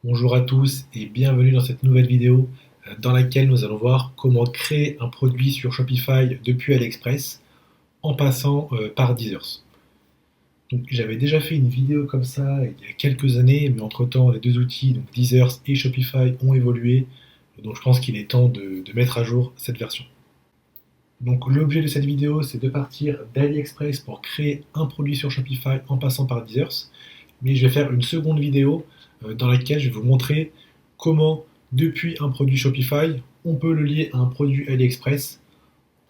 Bonjour à tous et bienvenue dans cette nouvelle vidéo dans laquelle nous allons voir comment créer un produit sur Shopify depuis AliExpress en passant par Deezers. Donc, j'avais déjà fait une vidéo comme ça il y a quelques années, mais entre-temps les deux outils, donc Deezers et Shopify, ont évolué. Donc je pense qu'il est temps de mettre à jour cette version. Donc l'objet de cette vidéo, c'est de partir d'AliExpress pour créer un produit sur Shopify en passant par Deezers. Mais je vais faire une seconde vidéo dans laquelle je vais vous montrer comment, depuis un produit Shopify, on peut le lier à un produit AliExpress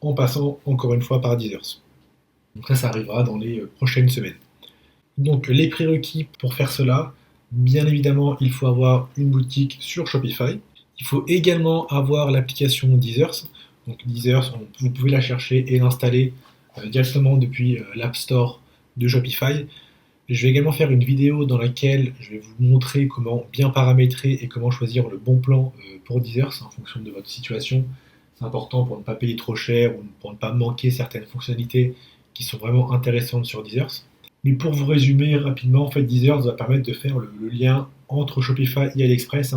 en passant encore une fois par Deezers. Donc ça arrivera dans les prochaines semaines. Donc les prérequis pour faire cela, bien évidemment, il faut avoir une boutique sur Shopify. Il faut également avoir l'application Deezers. Donc Deezers, vous pouvez la chercher et l'installer directement depuis l'App Store de Shopify. Je vais également faire une vidéo dans laquelle je vais vous montrer comment bien paramétrer et comment choisir le bon plan pour Deezers en fonction de votre situation. C'est important pour ne pas payer trop cher ou pour ne pas manquer certaines fonctionnalités qui sont vraiment intéressantes sur Deezers. Mais pour vous résumer rapidement, en fait, Deezers va permettre de faire le lien entre Shopify et AliExpress.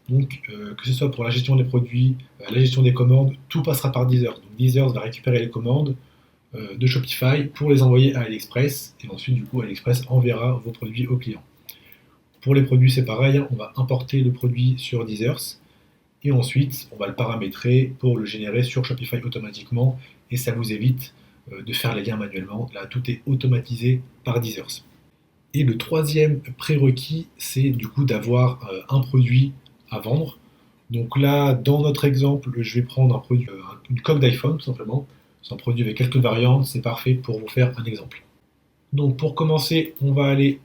Donc, que ce soit pour la gestion des produits, la gestion des commandes, tout passera par Deezers. Donc, Deezers va récupérer les commandes de Shopify pour les envoyer à AliExpress et ensuite, du coup, AliExpress enverra vos produits aux clients. Pour les produits, c'est pareil, on va importer le produit sur Deezers et ensuite, on va le paramétrer pour le générer sur Shopify automatiquement et ça vous évite de faire les liens manuellement. Là, tout est automatisé par Deezers. Et le troisième prérequis, c'est du coup d'avoir un produit à vendre. Donc là, dans notre exemple, je vais prendre un produit, une coque d'iPhone tout simplement. C'est un produit avec quelques variantes, c'est parfait pour vous faire un exemple. Donc pour commencer, on va aller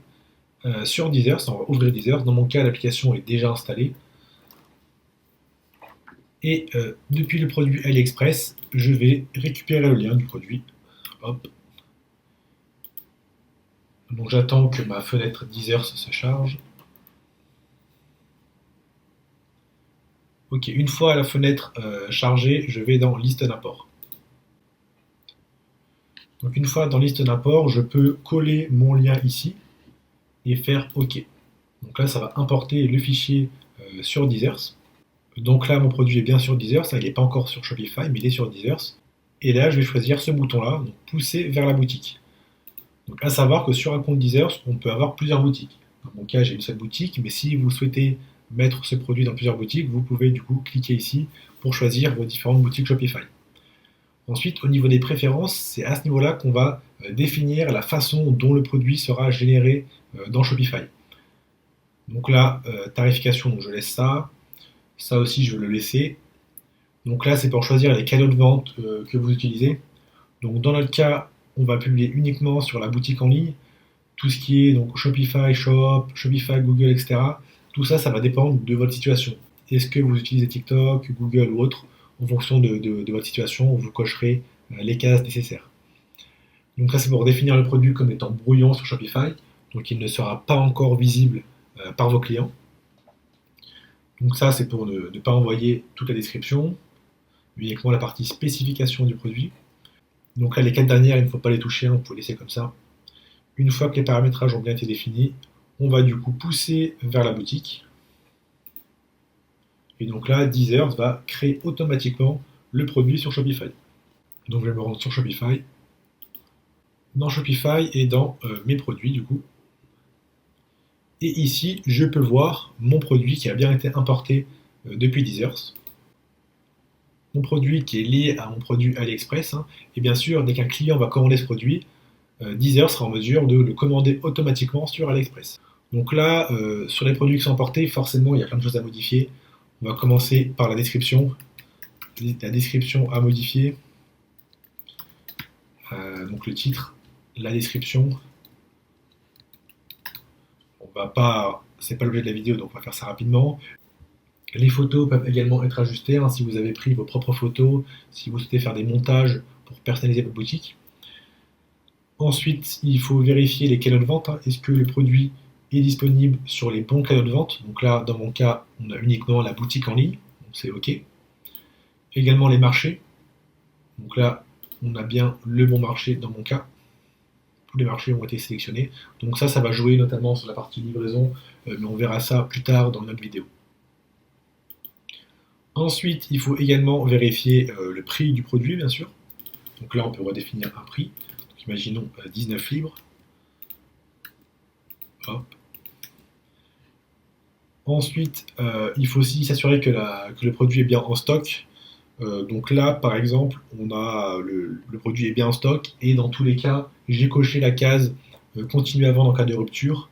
sur Deezers, on va ouvrir Deezers. Dans mon cas, l'application est déjà installée. Et depuis le produit AliExpress, je vais récupérer le lien du produit. Hop. Donc j'attends que ma fenêtre Deezers se charge. Ok, une fois la fenêtre chargée, je vais dans liste d'import. Donc une fois dans liste d'import, je peux coller mon lien ici et faire OK. Donc là, ça va importer le fichier sur Deezers. Donc là, mon produit est bien sur Deezers, il n'est pas encore sur Shopify, mais il est sur Deezers. Et là, je vais choisir ce bouton-là, donc pousser vers la boutique. Donc à savoir que sur un compte Deezers, on peut avoir plusieurs boutiques. Dans mon cas, j'ai une seule boutique, mais si vous souhaitez mettre ce produit dans plusieurs boutiques, vous pouvez du coup cliquer ici pour choisir vos différentes boutiques Shopify. Ensuite, au niveau des préférences, c'est à ce niveau-là qu'on va définir la façon dont le produit sera généré dans Shopify. Donc là, tarification, donc je laisse ça. Ça aussi, je vais le laisser. Donc là, c'est pour choisir les canaux de vente que vous utilisez. Donc dans notre cas, on va publier uniquement sur la boutique en ligne. Tout ce qui est donc Shopify Shop, Shopify Google, etc. Tout ça, ça va dépendre de votre situation. Est-ce que vous utilisez TikTok, Google ou autre? En fonction de votre situation, vous cocherez les cases nécessaires. Donc ça, c'est pour définir le produit comme étant brouillon sur Shopify. Donc il ne sera pas encore visible par vos clients. Donc ça, c'est pour ne pas envoyer toute la description, uniquement la partie spécification du produit. Donc là, les 4 dernières, il ne faut pas les toucher, on peut les laisser comme ça. Une fois que les paramétrages ont bien été définis, on va du coup pousser vers la boutique. Et donc là, Deezers va créer automatiquement le produit sur Shopify. Donc je vais me rendre sur Shopify, dans Shopify et dans mes produits du coup. Et ici, je peux voir mon produit qui a bien été importé depuis Deezers. Mon produit qui est lié à mon produit AliExpress. Et bien sûr, dès qu'un client va commander ce produit, Deezers sera en mesure de le commander automatiquement sur AliExpress. Donc là, sur les produits qui sont importés, forcément, il y a plein de choses à modifier. On va commencer par la description. La description à modifier. Donc le titre, la description. C'est pas l'objet de la vidéo, donc on va faire ça rapidement. Les photos peuvent également être ajustées si vous avez pris vos propres photos, si vous souhaitez faire des montages pour personnaliser votre boutique. Ensuite, il faut vérifier les canaux de vente. Est-ce que le produit est disponible sur les bons canaux de vente? Donc là, dans mon cas, on a uniquement la boutique en ligne, donc c'est OK. Également les marchés. Donc là, on a bien le bon marché dans mon cas. tous les marchés ont été sélectionnés. Donc ça va jouer notamment sur la partie livraison, mais on verra ça plus tard dans notre vidéo. Ensuite, il faut également vérifier le prix du produit, bien sûr. Donc là, on peut redéfinir un prix. Donc, imaginons 19 livres. Hop. Ensuite, il faut aussi s'assurer que le produit est bien en stock. Donc là, par exemple, on a le produit est bien en stock et dans tous les cas, j'ai coché la case continuer à vendre en cas de rupture.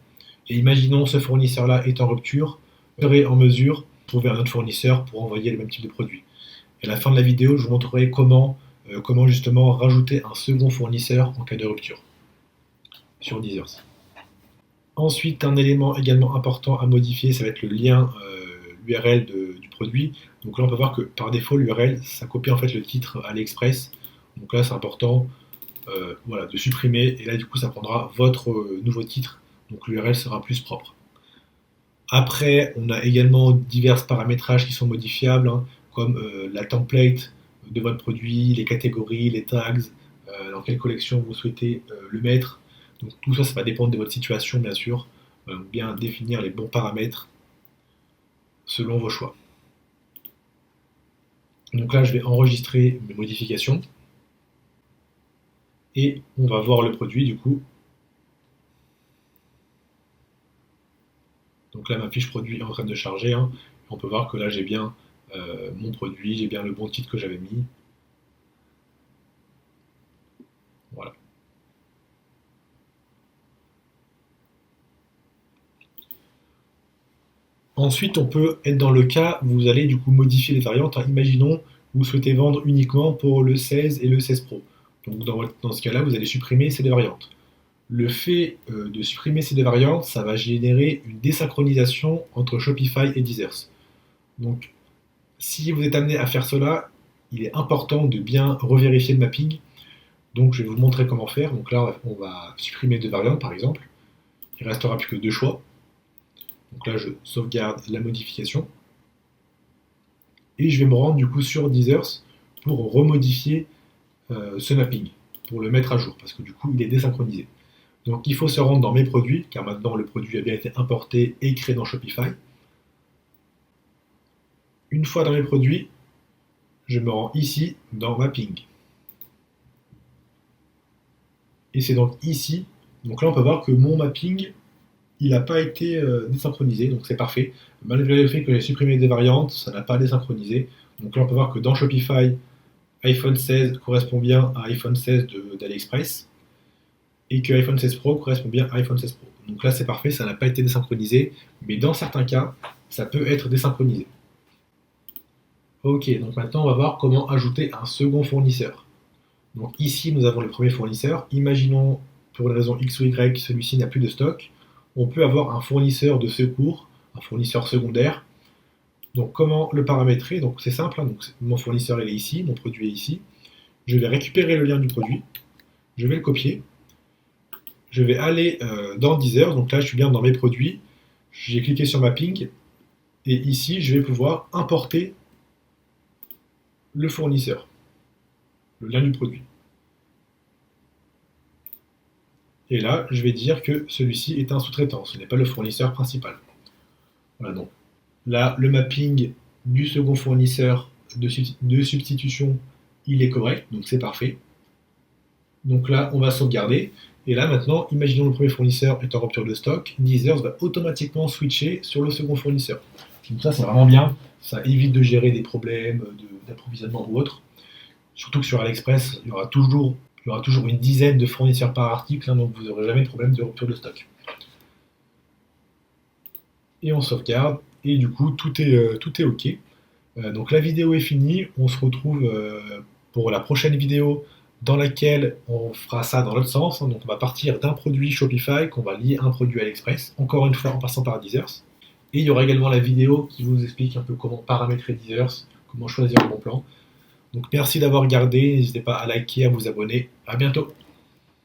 Et imaginons ce fournisseur-là est en rupture, je serai en mesure de trouver un autre fournisseur pour envoyer le même type de produit. Et à la fin de la vidéo, je vous montrerai comment justement rajouter un second fournisseur en cas de rupture sur Deezers. Ensuite, un élément également important à modifier, ça va être le lien l'URL du produit. Donc là, on peut voir que par défaut, l'URL, ça copie en fait le titre AliExpress. Donc là, c'est important voilà, de supprimer. Et là, du coup, ça prendra votre nouveau titre. Donc l'URL sera plus propre. Après, on a également divers paramétrages qui sont modifiables, hein, comme la template de votre produit, les catégories, les tags, dans quelle collection vous souhaitez le mettre. Donc tout ça, ça va dépendre de votre situation, bien sûr. Bien définir les bons paramètres selon vos choix. Donc là, je vais enregistrer mes modifications. Et on va voir le produit, du coup. Donc là, ma fiche produit est en train de charger. Hein. On peut voir que là, j'ai bien mon produit, j'ai bien le bon titre que j'avais mis. Voilà. Ensuite, on peut être dans le cas où vous allez du coup modifier les variantes. Hein. Imaginons vous souhaitez vendre uniquement pour le 16 et le 16 Pro. Donc dans ce cas-là, vous allez supprimer ces deux variantes. Le fait de supprimer ces deux variantes, ça va générer une désynchronisation entre Shopify et Deezers. Donc, si vous êtes amené à faire cela, il est important de bien revérifier le mapping. Donc, je vais vous montrer comment faire. Donc là, on va supprimer deux variantes, par exemple. Il ne restera plus que deux choix. Donc là, je sauvegarde la modification. Et je vais me rendre du coup sur Deezers pour remodifier ce mapping, pour le mettre à jour, parce que du coup, il est désynchronisé. Donc il faut se rendre dans mes produits, car maintenant le produit a bien été importé et créé dans Shopify. Une fois dans mes produits, je me rends ici dans Mapping. Et c'est donc ici, donc là on peut voir que mon mapping, il n'a pas été désynchronisé, donc c'est parfait. Malgré le fait que j'ai supprimé des variantes, ça n'a pas désynchronisé. Donc là on peut voir que dans Shopify, iPhone 16 correspond bien à iPhone 16 d'AliExpress et que iPhone 16 Pro correspond bien à iPhone 16 Pro. Donc là c'est parfait, ça n'a pas été désynchronisé, mais dans certains cas, ça peut être désynchronisé. Ok, donc maintenant on va voir comment ajouter un second fournisseur. Donc ici nous avons le premier fournisseur. Imaginons pour une raison X ou Y, celui-ci n'a plus de stock. On peut avoir un fournisseur de secours, un fournisseur secondaire. Donc comment le paramétrer? Donc c'est simple, hein. Donc, mon fournisseur il est ici, mon produit est ici. Je vais récupérer le lien du produit, je vais le copier. Je vais aller dans Deezers, donc là je suis bien dans mes produits. J'ai cliqué sur Mapping et ici je vais pouvoir importer le fournisseur, le lien du produit. Et là, je vais dire que celui-ci est un sous-traitant, ce n'est pas le fournisseur principal. Voilà, donc là, le mapping du second fournisseur de substitution, il est correct, donc c'est parfait. Donc là, on va sauvegarder. Et là, maintenant, imaginons le premier fournisseur est en rupture de stock, Deezers va automatiquement switcher sur le second fournisseur. Donc ça, c'est vraiment bien. Ça évite de gérer des problèmes d'approvisionnement ou autre. Surtout que sur AliExpress, il y aura toujours une dizaine de fournisseurs par article, hein, donc vous n'aurez jamais de problème de rupture de stock. Et on sauvegarde, et du coup, tout est OK. Donc la vidéo est finie. On se retrouve pour la prochaine vidéo dans laquelle on fera ça dans l'autre sens. Hein. Donc on va partir d'un produit Shopify qu'on va lier à un produit AliExpress, encore une fois en passant par Deezers. Et il y aura également la vidéo qui vous explique un peu comment paramétrer Deezers, comment choisir le bon plan. Donc merci d'avoir regardé, n'hésitez pas à liker, à vous abonner. À bientôt.